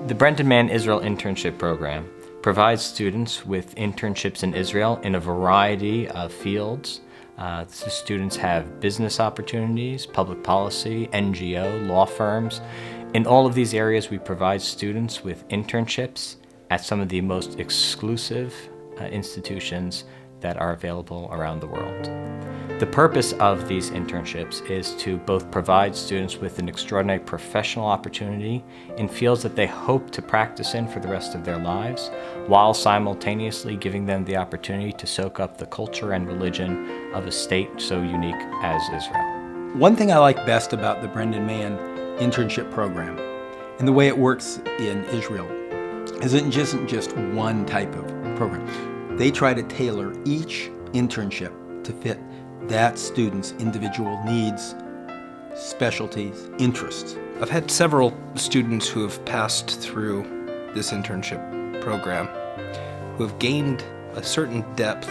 The Brendan Mann Israel Internship Program provides students with internships in Israel in a variety of fields. The students have business opportunities, public policy, NGO, law firms. In all of these areas, we provide students with internships at some of the most exclusive institutions that are available around the world. The purpose of these internships is to both provide students with an extraordinary professional opportunity in fields that they hope to practice in for the rest of their lives, while simultaneously giving them the opportunity to soak up the culture and religion of a state so unique as Israel. One thing I like best about the Brendan Mann Internship Program and the way it works in Israel is it isn't just one type of program. They try to tailor each internship to fit that student's individual needs, specialties, interests. I've had several students who have passed through this internship program who have gained a certain depth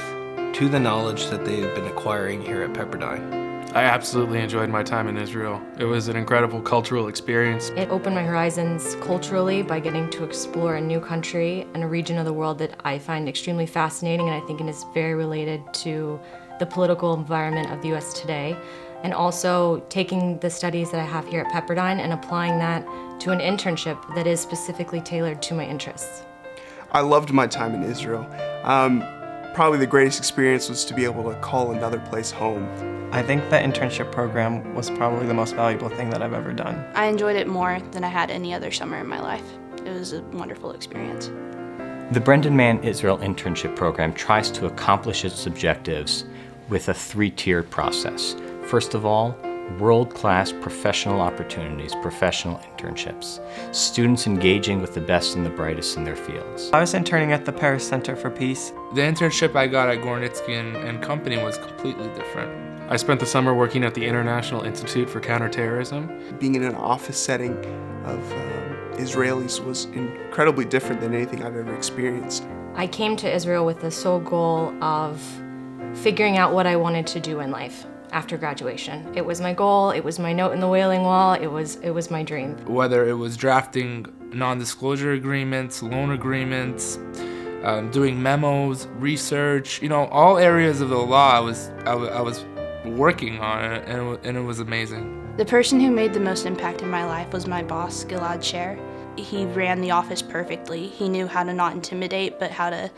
to the knowledge that they have been acquiring here at Pepperdine. I absolutely enjoyed my time in Israel. It was an incredible cultural experience. It opened my horizons culturally by getting to explore a new country and a region of the world that I find extremely fascinating, and I think it is very related to the political environment of the U.S. today, and also taking the studies that I have here at Pepperdine and applying that to an internship that is specifically tailored to my interests. I loved my time in Israel. Probably the greatest experience was to be able to call another place home. I think the internship program was probably the most valuable thing that I've ever done. I enjoyed it more than I had any other summer in my life. It was a wonderful experience. The Brendan Mann Israel Internship Program tries to accomplish its objectives with a three-tiered process. First of all, world-class professional opportunities, professional internships, students engaging with the best and the brightest in their fields. I was interning at the Paris Center for Peace. The internship I got at Gornitsky and Company was completely different. I spent the summer working at the International Institute for Counterterrorism. Being in an office setting of Israelis was incredibly different than anything I've ever experienced. I came to Israel with the sole goal of figuring out what I wanted to do in life after graduation. It was my goal, it was my note in the Wailing Wall, it was my dream. Whether it was drafting non-disclosure agreements, loan agreements, doing memos, research, all areas of the law I was working on it, and it was amazing. The person who made the most impact in my life was my boss, Gilad Sher. He ran the office perfectly. He knew how to not intimidate, but how to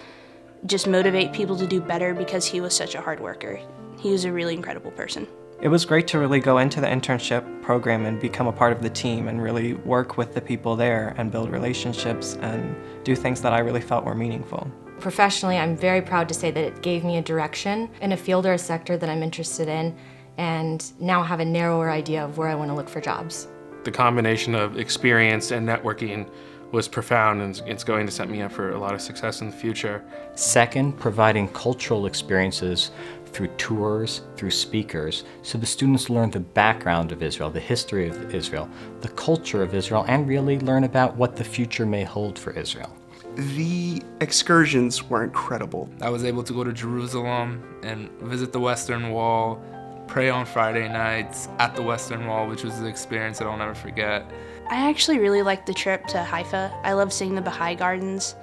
just motivate people to do better because he was such a hard worker. He was a really incredible person. It was great to really go into the internship program and become a part of the team and really work with the people there and build relationships and do things that I really felt were meaningful. Professionally, I'm very proud to say that it gave me a direction in a field or a sector that I'm interested in, and now have a narrower idea of where I want to look for jobs. The combination of experience and networking was profound, and it's going to set me up for a lot of success in the future. Second, providing cultural experiences through tours, through speakers, so the students learn the background of Israel, the history of Israel, the culture of Israel, and really learn about what the future may hold for Israel. The excursions were incredible. I was able to go to Jerusalem and visit the Western Wall, pray on Friday nights at the Western Wall, which was an experience that I'll never forget. I actually really liked the trip to Haifa. I loved seeing the Baha'i Gardens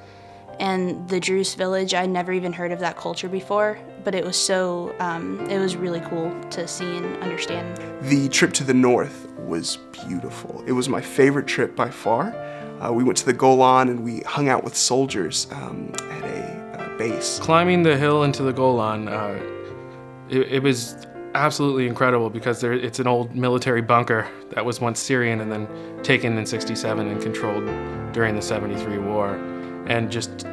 and the Druze village. I'd never even heard of that culture before, but it was it was really cool to see and understand. The trip to the north was beautiful. It was my favorite trip by far. We went to the Golan and we hung out with soldiers at a base. Climbing the hill into the Golan, it was absolutely incredible because it's an old military bunker that was once Syrian and then taken in '67 and controlled during the '73 war. And just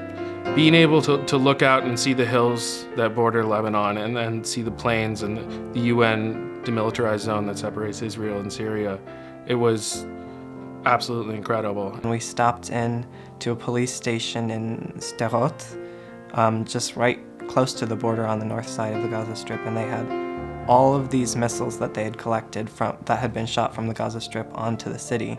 being able to look out and see the hills that border Lebanon and then see the plains and the UN demilitarized zone that separates Israel and Syria, it was absolutely incredible. We stopped in to a police station in Sderot, just right close to the border on the north side of the Gaza Strip, and they had all of these missiles that they had collected that had been shot from the Gaza Strip onto the city.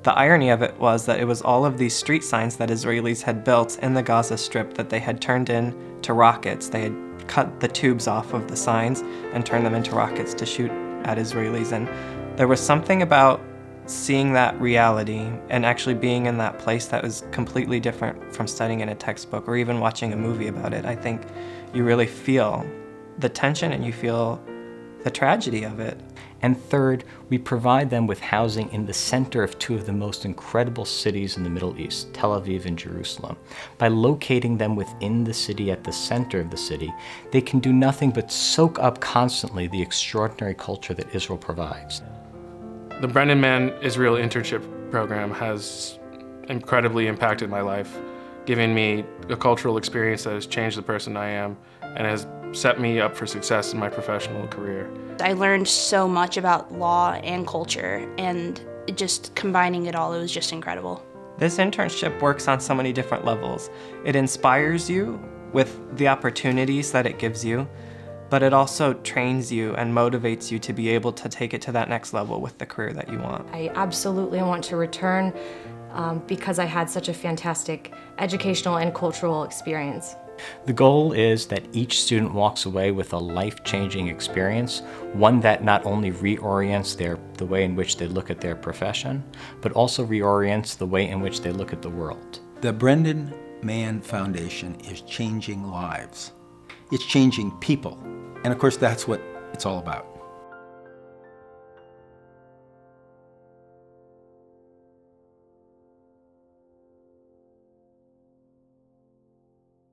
The irony of it was that it was all of these street signs that Israelis had built in the Gaza Strip that they had turned into rockets. They had cut the tubes off of the signs and turned them into rockets to shoot at Israelis. And there was something about seeing that reality and actually being in that place that was completely different from studying in a textbook or even watching a movie about it, I think you really feel the tension and you feel the tragedy of it. And third, we provide them with housing in the center of two of the most incredible cities in the Middle East, Tel Aviv and Jerusalem. By locating them within the city at the center of the city, they can do nothing but soak up constantly the extraordinary culture that Israel provides. The Brendan Mann Israel Internship Program has incredibly impacted my life, giving me a cultural experience that has changed the person I am and has set me up for success in my professional career. I learned so much about law and culture, and just combining it all, it was just incredible. This internship works on so many different levels. It inspires you with the opportunities that it gives you, but it also trains you and motivates you to be able to take it to that next level with the career that you want. I absolutely want to return because I had such a fantastic educational and cultural experience. The goal is that each student walks away with a life-changing experience, one that not only reorients the way in which they look at their profession, but also reorients the way in which they look at the world. The Brendan Mann Foundation is changing lives. It's changing people. And of course, that's what it's all about.